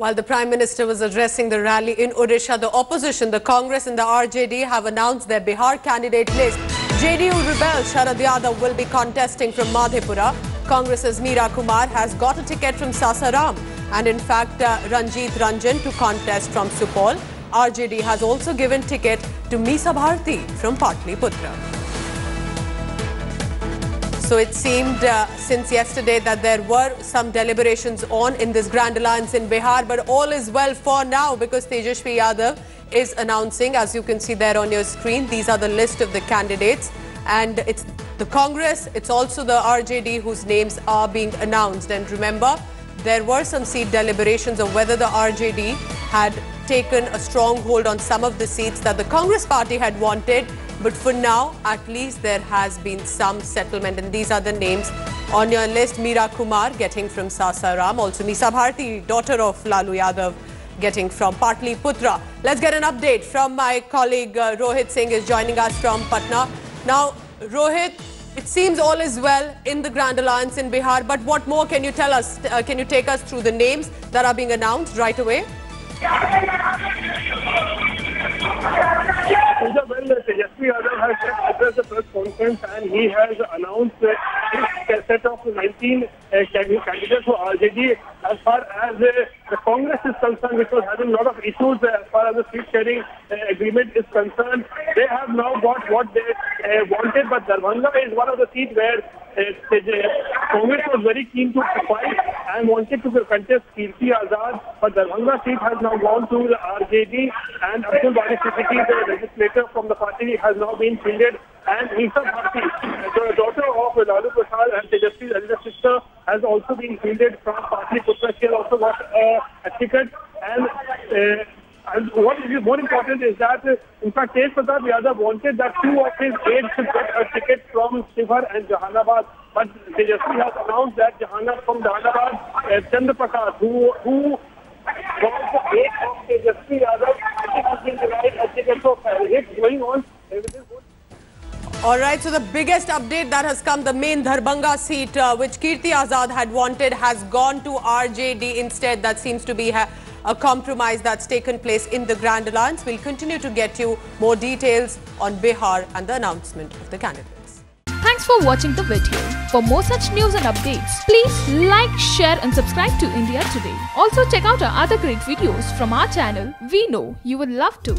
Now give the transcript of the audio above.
While the Prime Minister was addressing the rally in Odisha, the opposition, the Congress and the RJD have announced their Bihar candidate list. JDU rebel Sharad Yadav will be contesting from Madhepura. Congress's Meera Kumar has got a ticket from Sasaram and in fact Ranjit Ranjan to contest from Supol. RJD has also given ticket to Meesa Bharti from Patliputra. So it seemed since yesterday that there were some deliberations on in this Grand Alliance in Bihar, but all is well for now because Tejashwi Yadav is announcing, as you can see there on your screen, these are the list of the candidates, and it's the Congress, it's also the RJD whose names are being announced. And remember, there were some seat deliberations of whether the RJD had taken a strong hold on some of the seats that the Congress party had wanted. But for now, at least there has been some settlement. And these are the names on your list. Meera Kumar getting from Sasaram. Also Meesa Bharti, daughter of Lalu Yadav, getting from Patliputra. Let's get an update from my colleague Rohit Singh is joining us from Patna. Now, Rohit, it seems all is well in the Grand Alliance in Bihar. But what more can you tell us? Can you take us through the names that are being announced right away? Tejashwi Yadav has addressed the press conference and he has announced his set of 19 candidates for RJD. As far as the Congress is concerned, which was having a lot of issues as far as the seat sharing agreement is concerned, they have now got what they wanted. But Darbhanga is one of the seats where Congress was very keen to fight and wanted to contest Kirti Azad, but Darbhanga seat has now gone to the RJD, and Abdul Bari Siddiqui, the legislator from the party, has now been fielded, and Meesa Bharti, the daughter of Lalu Prasad and Tejashwi's elder sister, has also been fielded from Patliputra. She has also got a ticket, and what is more important is that, in fact, Tej Pratap Yadav wanted that two of his aides should get a ticket from Shivhar and Jahanabad. But Tejashwi has announced that from Jahanabad, Chandra Prakash, who was the aide of Tejashwi Yadav, has been denied a ticket. So it's going on with this. All right, so the biggest update that has come, the main Darbhanga seat, which Kirti Azad had wanted, has gone to RJD instead. That seems to be a compromise that's taken place in the Grand Alliance. We'll continue to get you more details on Bihar and the announcement of the candidates. Thanks for watching the video. For more such news and updates, please like, share and subscribe to India Today. Also check out our other great videos from our channel. We know you would love to.